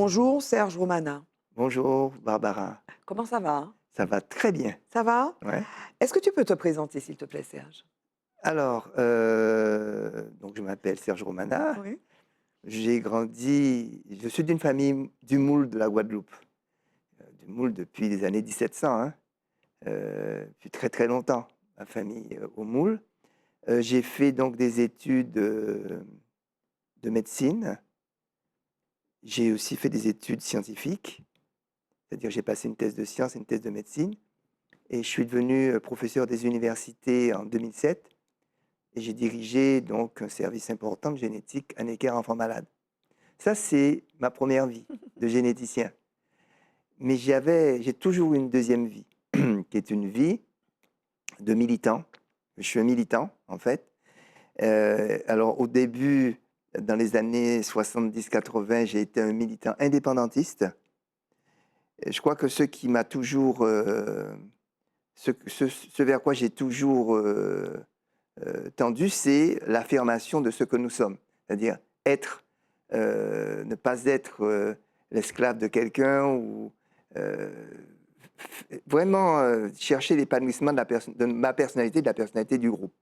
Bonjour Serge Romana. Bonjour Barbara, Comment ça va? ça va très bien. Ça va? Ouais. Est-ce que tu peux te présenter s'il te plaît Serge? Alors, donc je m'appelle Serge Romana. Oui. Je suis d'une famille du Moule de la Guadeloupe. Du Moule depuis les années 1700, hein, depuis très très longtemps, ma famille au Moule. J'ai fait donc des études de médecine. J'ai aussi fait des études scientifiques, c'est-à-dire j'ai passé une thèse de sciences et une thèse de médecine. Et je suis devenu professeur des universités en 2007. Et j'ai dirigé donc un service important de génétique à Necker Enfants Malades. Ça, c'est ma première vie de généticien. Mais j'ai toujours eu une deuxième vie, qui est une vie de militant. Je suis un militant, en fait. Alors, au début, dans les années 70-80, j'ai été un militant indépendantiste. Et je crois que ce qui m'a toujours... ce vers quoi j'ai toujours tendu, c'est l'affirmation de ce que nous sommes. C'est-à-dire ne pas être l'esclave de quelqu'un ou euh, vraiment chercher l'épanouissement de ma personnalité, de la personnalité du groupe.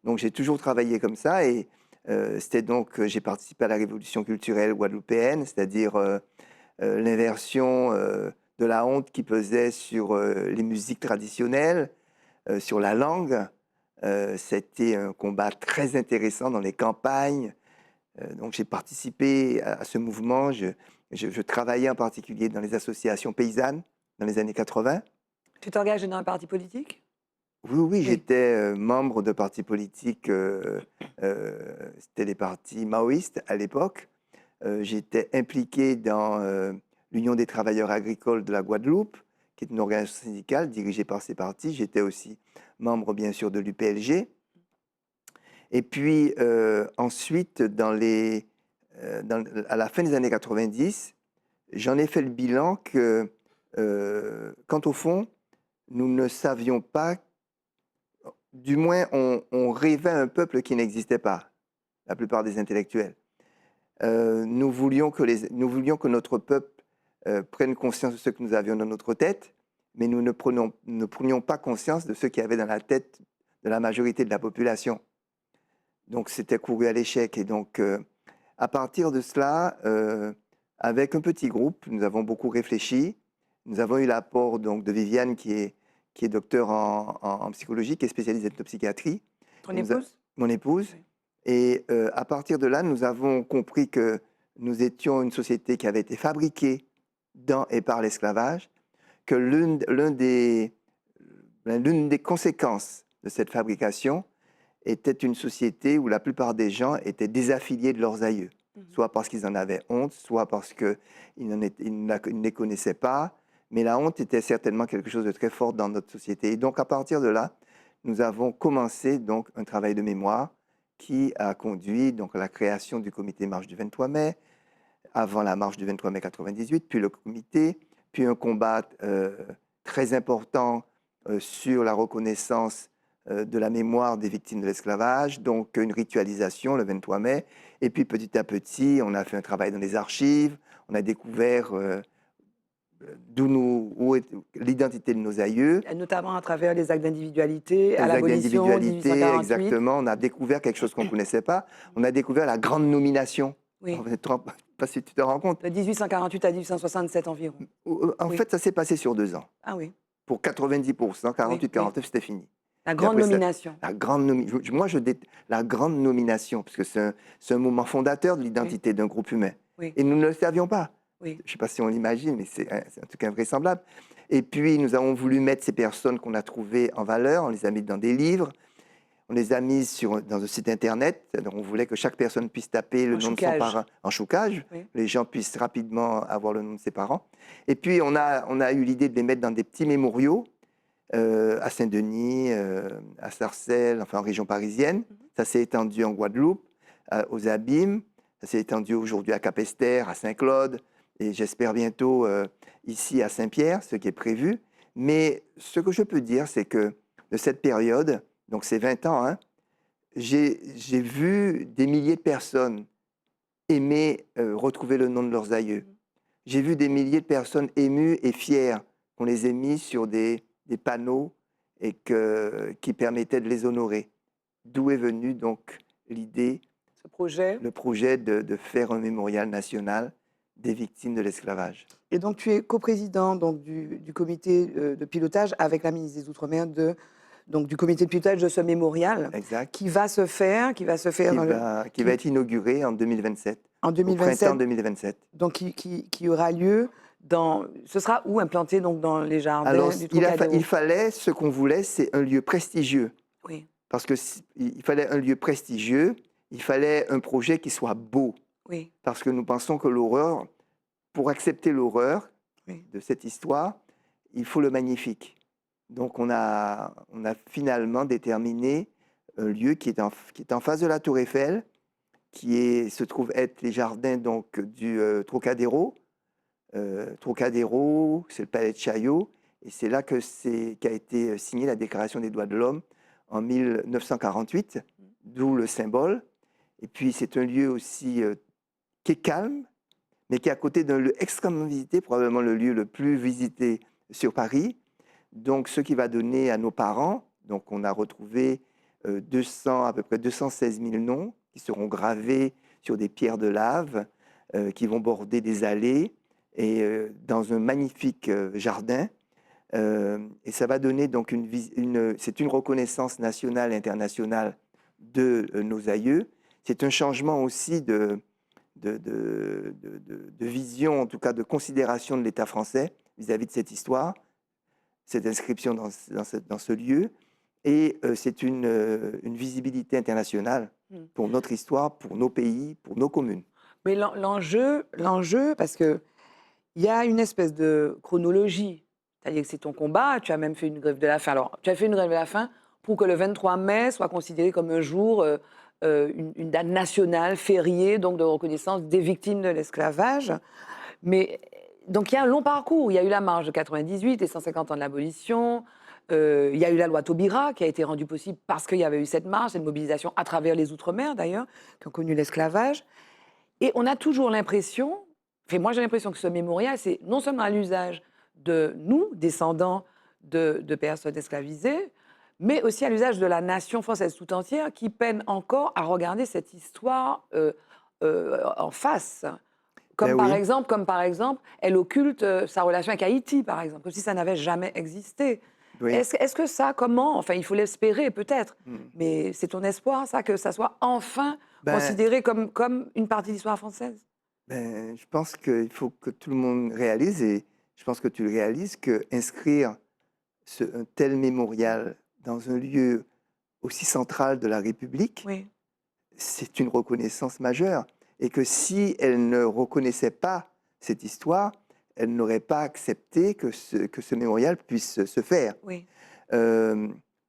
Donc j'ai toujours travaillé comme ça et j'ai participé à la révolution culturelle guadeloupéenne, c'est-à-dire l'inversion de la honte qui pesait sur les musiques traditionnelles, sur la langue. C'était un combat très intéressant dans les campagnes. Donc j'ai participé à ce mouvement. Je travaillais en particulier dans les associations paysannes dans les années 80. Tu t'engages dans un parti politique? Oui, oui, Oui. j'étais membre de partis politiques. C'était les partis maoïstes à l'époque. J'étais impliqué dans l'Union des travailleurs agricoles de la Guadeloupe, qui est une organisation syndicale dirigée par ces partis. J'étais aussi membre, bien sûr, de l'UPLG. Et puis, ensuite, à la fin des années 90, j'en ai fait le bilan quant au fond, nous ne savions pas, du moins, on rêvait un peuple qui n'existait pas, la plupart des intellectuels. Nous voulions que notre peuple prenne conscience de ce que nous avions dans notre tête, mais nous ne prenions pas conscience de ce qu'il y avait dans la tête de la majorité de la population. Donc, c'était couru à l'échec. Et donc, à partir de cela, avec un petit groupe, nous avons beaucoup réfléchi. Nous avons eu l'apport donc, de Viviane, qui est docteur en psychologie, qui est spécialiste d'ethnopsychiatrie. Ton épouse? Mon épouse. Oui. Et à partir de là, nous avons compris que nous étions une société qui avait été fabriquée dans et par l'esclavage, que l'une des conséquences de cette fabrication était une société où la plupart des gens étaient désaffiliés de leurs aïeux, soit parce qu'ils en avaient honte, soit parce qu'ils ne les connaissaient pas. Mais la honte était certainement quelque chose de très fort dans notre société. Et donc, à partir de là, nous avons commencé donc un travail de mémoire qui a conduit donc à la création du comité Marche du 23 mai, avant la marche du 23 mai 98, puis le comité, puis un combat très important sur la reconnaissance de la mémoire des victimes de l'esclavage, donc une ritualisation le 23 mai. Et puis petit à petit, on a fait un travail dans les archives, on a découvert où est l'identité de nos aïeux. Et notamment à travers les actes d'individualité, à Les actes l'abolition d'individualité, 1848. exactement. On a découvert quelque chose qu'on ne connaissait pas. On a découvert la grande nomination. Oui. Je ne sais pas si tu te rends compte. De 1848 à 1867 environ. En Oui. fait, ça s'est passé sur 2 ans. Ah oui. Pour 90%, 48, Oui. 49, c'était fini. La Et grande après, nomination. la grande la grande nomination, parce que c'est un moment fondateur de l'identité d'un groupe humain. Oui. Et nous ne le savions pas. Oui. Je ne sais pas si on l'imagine, mais c'est un truc invraisemblable. Et puis, nous avons voulu mettre ces personnes qu'on a trouvées en valeur, on les a mises dans des livres, on les a mises dans un site internet. Donc, on voulait que chaque personne puisse taper le nom de son parent en choucage, Oui. les gens puissent rapidement avoir le nom de ses parents. Et puis, on a eu l'idée de les mettre dans des petits mémoriaux, à Saint-Denis, à Sarcelles, enfin en région parisienne. Ça s'est étendu en Guadeloupe, aux Abîmes. Ça s'est étendu aujourd'hui à Cap-Esther, à Saint-Claude, et j'espère bientôt ici à Saint-Pierre, ce qui est prévu. Mais ce que je peux dire, c'est que de cette période, donc c'est 20 ans, hein, j'ai vu des milliers de personnes aimer retrouver le nom de leurs aïeux. J'ai vu des milliers de personnes émues et fières qu'on les ait mis sur des panneaux et qui permettaient de les honorer. D'où est venue donc l'idée, Ce projet. le projet de faire un mémorial national des victimes de l'esclavage. Et donc, tu es coprésident donc, du comité de pilotage avec la ministre des Outre-mer donc, du comité de pilotage de ce mémorial Exact. qui va se faire Qui dans va être inauguré en 2027. en Au 2027. printemps 2027. Donc, qui aura lieu dans. Ce sera où implanté donc, dans les jardins Alors, du Trocadéro? il fallait, ce qu'on voulait, c'est un lieu prestigieux. Oui, Parce qu'il fallait un lieu prestigieux, il fallait un projet qui soit beau. oui, Parce que nous pensons que l'horreur, pour accepter l'horreur oui. de cette histoire, il faut le magnifique. Donc on a finalement déterminé un lieu qui est en face de la Tour Eiffel, se trouve être les jardins donc, du Trocadéro. Trocadéro, c'est le palais de Chaillot, et c'est là qu'a été signée la Déclaration des droits de l'homme en 1948, d'où le symbole. Et puis c'est un lieu aussi qui est calme, mais qui est à côté d'un lieu extrêmement visité, probablement le lieu le plus visité sur Paris. Donc, ce qui va donner à nos parents, donc on a retrouvé à peu près 216 000 noms qui seront gravés sur des pierres de lave, qui vont border des allées et dans un magnifique jardin. Et ça va donner donc c'est une reconnaissance nationale et internationale de nos aïeux. C'est un changement aussi de vision, en tout cas de considération de l'État français vis-à-vis de cette histoire, cette inscription dans ce lieu. Et c'est une visibilité internationale pour notre histoire, pour nos pays, pour nos communes. Mais l'enjeu, parce qu'il y a une espèce de chronologie. C'est-à-dire que c'est ton combat, tu as même fait une grève de la faim. Alors, tu as fait une grève de la faim pour que le 23 mai soit considéré comme un jour, une date nationale, fériée, donc de reconnaissance des victimes de l'esclavage. Mais donc il y a un long parcours. Il y a eu la marche de 98, les 150 ans de l'abolition. Il y a eu la loi Taubira qui a été rendue possible parce qu'il y avait eu cette marche, cette mobilisation à travers les Outre-mer d'ailleurs, qui ont connu l'esclavage. Et on a toujours l'impression, moi j'ai l'impression que ce mémorial, c'est non seulement à l'usage de nous, descendants de personnes esclavisées, mais aussi à l'usage de la nation française tout entière qui peine encore à regarder cette histoire en face. Comme, Ben par exemple, elle occulte sa relation avec Haïti, par exemple, comme si ça n'avait jamais existé. Oui. Est-ce que ça, comment? Enfin, il faut l'espérer peut-être, Mm. mais c'est ton espoir, ça, que ça soit enfin considéré comme une partie de l'histoire française? Je pense qu'il faut que tout le monde réalise, et je pense que tu le réalises, qu'inscrire un tel mémorial dans un lieu aussi central de la République, Oui, c'est une reconnaissance majeure. Et que si elle ne reconnaissait pas cette histoire, elle n'aurait pas accepté que ce mémorial puisse se faire. oui,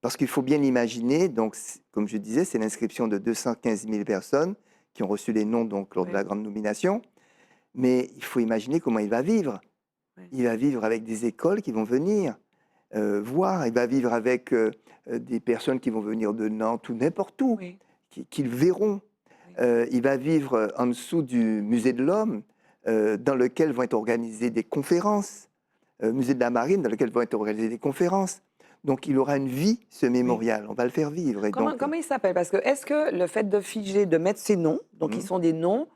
Parce qu'il faut bien l'imaginer, donc, comme je disais, c'est l'inscription de 215 000 personnes qui ont reçu les noms donc, lors de la grande nomination. Mais il faut imaginer comment il va vivre. Oui. Il va vivre avec des écoles qui vont venir voir. Il va vivre avec des personnes qui vont venir de Nantes ou n'importe où, oui. qui le verront. Il va vivre en dessous du musée de l'Homme, dans lequel vont être organisées des conférences, musée de la Marine, dans lequel vont être organisées des conférences. Donc il aura une vie, ce mémorial. On va le faire vivre. Et Comment il s'appelle? Parce que est-ce que le fait de figer, de mettre ces noms, donc ils sont des noms,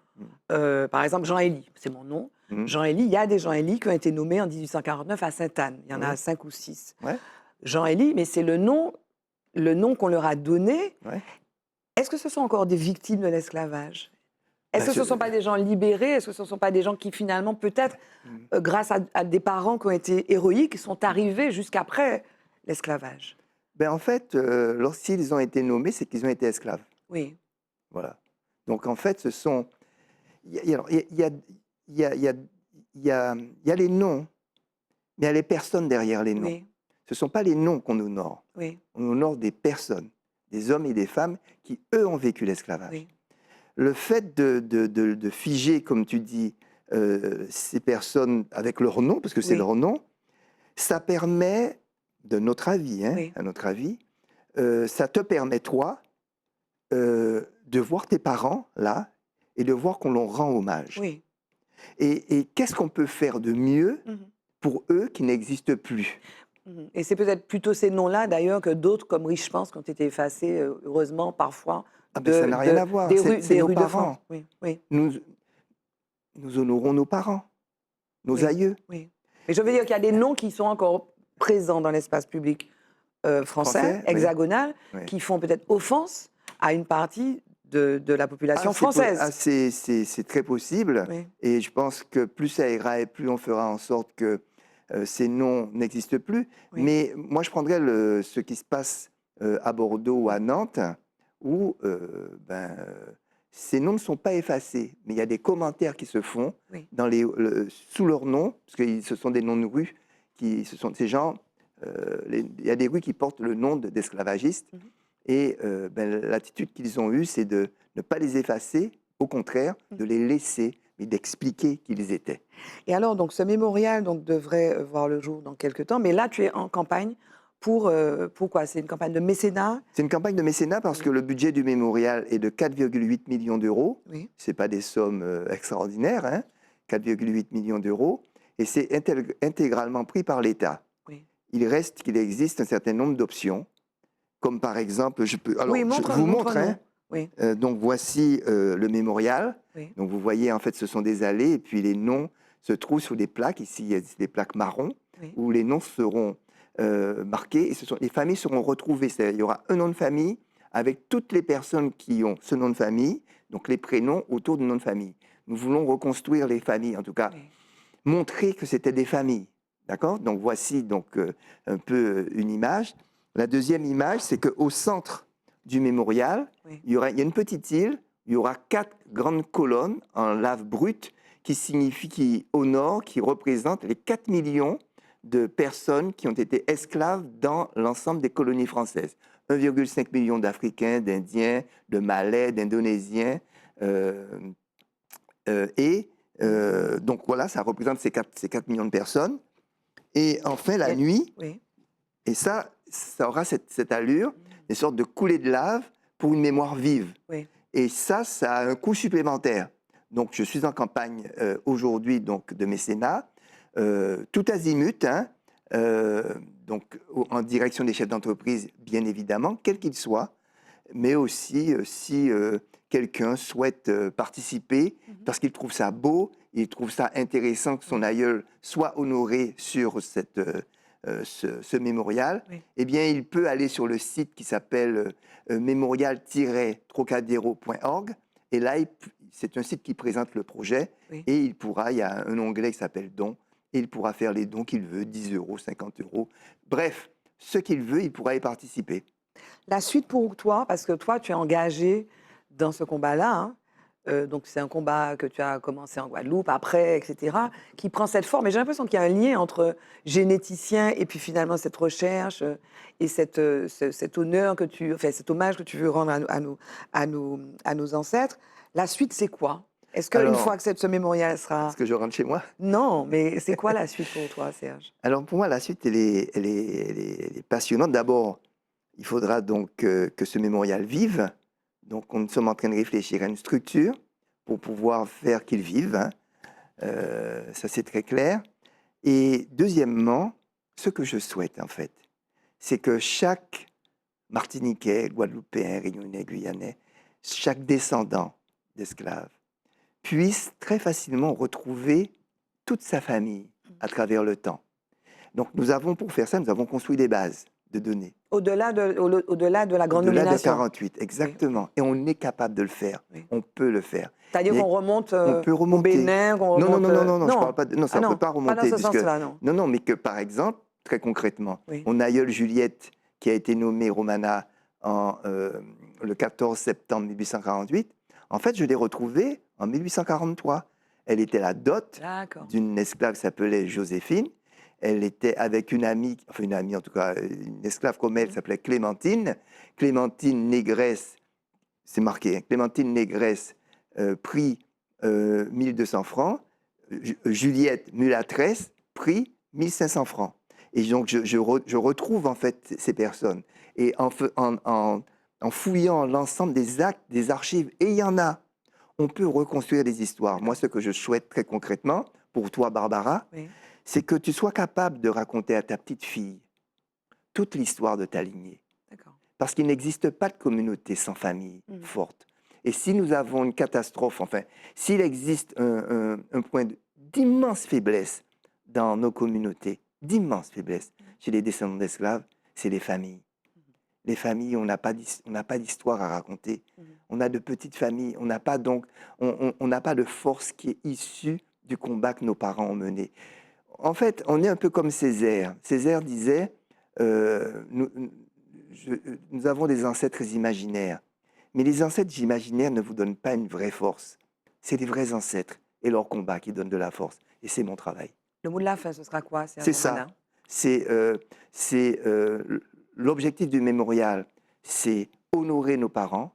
par exemple Jean Élie, c'est mon nom. Jean Élie, il y a des Jean Élie qui ont été nommés en 1849 à Sainte-Anne. Il y en a 5 ou 6. Ouais. Jean Élie, mais c'est le nom qu'on leur a donné. Ouais. Est-ce que ce sont encore des victimes de l'esclavage? Est-ce Bah, que ce ne sont pas des gens libérés? Est-ce que ce ne sont pas des gens qui, finalement, peut-être, grâce à des parents qui ont été héroïques, sont arrivés jusqu'après l'esclavage? En fait, lorsqu'ils ont été nommés, c'est qu'ils ont été esclaves. Oui, Voilà. Donc en fait, ce sont... Il y a les noms, mais il y a les personnes derrière les noms. oui, Ce ne sont pas les noms qu'on honore. oui, On honore des personnes, des hommes et des femmes qui, eux, ont vécu l'esclavage. oui. Le fait de figer, comme tu dis, ces personnes avec leur nom, parce que c'est Oui. leur nom, ça permet, de notre avis, Oui. à notre avis, ça te permet, toi, de voir tes parents, là, et de voir qu'on leur rend hommage. Oui. Et qu'est-ce qu'on peut faire de mieux Mhm. pour eux qui n'existent plus? Mhm. Et c'est peut-être plutôt ces noms-là, d'ailleurs, que d'autres, comme Riche pense, qui ont été effacés, heureusement, parfois, Ah ben ça n'a rien à voir, c'est des nos rues de France. parents. Oui, oui, Nous, nous honorons nos parents, nos oui, aïeux oui. Mais je veux dire qu'il y a des noms qui sont encore présents dans l'espace public français, français. Oui, hexagonal, oui. qui font peut-être offense à une partie de la population française. C'est très possible. Oui, Et je pense que plus ça ira et plus on fera en sorte que ces noms n'existent plus. oui. Mais moi, je prendrais ce qui se passe à Bordeaux ou à Nantes, où ces noms ne sont pas effacés, mais il y a des commentaires qui se font Oui. sous leur nom, parce que ce sont des noms de rues, ce sont ces gens, il y a des rues qui portent le nom d'esclavagistes, Mhm. et l'attitude qu'ils ont eue, c'est de ne pas les effacer, au contraire, de les laisser, mais d'expliquer qui ils étaient. Et alors, donc, ce mémorial donc, devrait voir le jour dans quelques temps, mais là, tu es en campagne pour quoi? C'est une campagne de mécénat? C'est une campagne de mécénat parce Oui. que le budget du mémorial est de 4,8 millions d'euros. Oui, Ce n'est pas des sommes extraordinaires, hein, 4,8 millions d'euros. Et c'est intégralement pris par l'État. oui. Il reste qu'il existe un certain nombre d'options, comme par exemple, alors, Oui, je vous montre, montre-nous. hein. Oui, Donc voici le mémorial. oui, Donc vous voyez, en fait, ce sont des allées et puis les noms se trouvent sur des plaques. Ici, il y a des plaques marron oui. où les noms seront marqués et les familles seront retrouvées. C'est-à-dire, il y aura un nom de famille avec toutes les personnes qui ont ce nom de famille, donc les prénoms autour du nom de famille. Nous voulons reconstruire les familles, en tout cas, Oui. montrer que c'était des familles. D'accord? Donc voici donc un peu une image. La deuxième image, c'est qu'au centre du mémorial, Oui. il y a une petite île, il y aura 4 grandes colonnes en lave brute qui honorent, qui représentent les 4 millions de personnes qui ont été esclaves dans l'ensemble des colonies françaises. 1,5 million d'Africains, d'Indiens, de Malais, d'Indonésiens. euh, donc voilà, ça représente ces 4 millions de personnes. Et enfin, la Et- nuit, oui. et ça aura cette allure, des sortes de coulées de lave pour une mémoire vive. Oui. Et ça a un coût supplémentaire. Donc, je suis en campagne aujourd'hui donc de mécénat, tout azimut, hein, donc en direction des chefs d'entreprise, bien évidemment, quels qu'ils soient, mais aussi si quelqu'un souhaite participer parce qu'il trouve ça beau, il trouve ça intéressant que son Oui. aïeul soit honoré sur ce mémorial, Oui. eh bien, il peut aller sur le site qui s'appelle mémorial-trocadéro.org. Et là, c'est un site qui présente le projet Oui. et il y a un onglet qui s'appelle Dons, et il pourra faire les dons qu'il veut, 10 euros, 50 euros. Bref, ce qu'il veut, il pourra y participer. La suite pour toi, parce que toi, tu es engagé dans ce combat-là, hein. Donc c'est un combat que tu as commencé en Guadeloupe, après, etc., qui prend cette forme. Et j'ai l'impression qu'il y a un lien entre généticien et puis finalement cette recherche et cet honneur enfin cet hommage que tu veux rendre à nos ancêtres. La suite, c'est quoi? Est-ce qu'une Alors, fois que ce mémorial est-ce sera... que je rentre chez moi? Non, mais c'est quoi la suite pour toi, Serge? Alors pour moi, la suite, elle est passionnante. D'abord, il faudra donc que ce mémorial vive. Donc nous sommes en train de réfléchir à une structure pour pouvoir faire qu'il vive, hein. Ça, c'est très clair. Et deuxièmement, ce que je souhaite, en fait, c'est que chaque Martiniquais, Guadeloupéen, Réunionnais, Guyanais, chaque descendant d'esclaves puisse très facilement retrouver toute sa famille à travers le temps. Donc pour faire ça, nous avons construit des bases de données. Au-delà de la grande Au-delà de nomination. 48, Oui, exactement. Et on est capable de le faire. oui. On peut le faire. C'est-à-dire Mais qu'on remonte on peut au remonter. Bénin, qu'on Non, non, remonte... non, non, non, non, je parle non. pas non, ça Ah ne peut non, pas pas dans remonter. ce Puisque, sens-là, non. non, non, mais que par exemple, très concrètement, Oui. mon aïeule Juliette, qui a été nommée Romana le 14 septembre 1848, en fait, je l'ai retrouvée en 1843. Elle était la dot D'accord. d'une esclave qui s'appelait Joséphine. Elle était avec une amie, enfin une amie en tout cas, une esclave comme elle, qui s'appelait Clémentine. Clémentine Négresse, c'est marqué, hein, Clémentine Négresse, prix 1200 francs. Juliette Mulâtresse, prix 1500 francs. Et donc je retrouve en fait ces personnes. Et en fouillant l'ensemble des actes, des archives, et il y en a, on peut reconstruire des histoires. Moi, ce que je souhaite très concrètement, pour toi, Barbara, Oui, c'est que tu sois capable de raconter à ta petite fille toute l'histoire de ta lignée. d'accord. Parce qu'il n'existe pas de communauté sans famille Mhm. forte. Et si nous avons une catastrophe, enfin, s'il existe un point d'immense faiblesse dans nos communautés, d'immense faiblesse chez les descendants d'esclaves, c'est les familles. Les familles, on n'a pas d'histoire à raconter. Mhm. On a de petites familles. On n'a pas donc, on n'a pas de force qui est issue du combat que nos parents ont mené. En fait, on est un peu comme Césaire. Césaire disait, nous, nous avons des ancêtres imaginaires. Mais les ancêtres imaginaires ne vous donnent pas une vraie force. C'est les vrais ancêtres et leur combat qui donnent de la force. Et c'est mon travail. Le mot de la fin, ce sera quoi, C'est Serge ça. Romana? C'est l'objectif du mémorial, c'est honorer nos parents,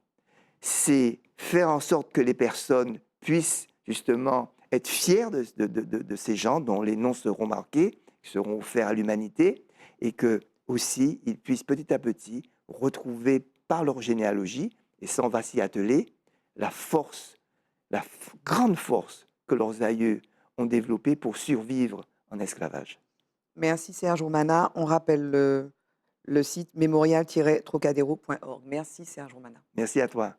c'est faire en sorte que les personnes puissent justement être fiers de ces gens dont les noms seront marqués, qui seront offerts à l'humanité, et que aussi ils puissent petit à petit retrouver par leur généalogie, et ça on va s'y atteler, la force, grande force que leurs aïeux ont développée pour survivre en esclavage. Merci, Serge Romana. On rappelle le site mémorial-trocadéro.org. Merci, Serge Romana. Merci à toi.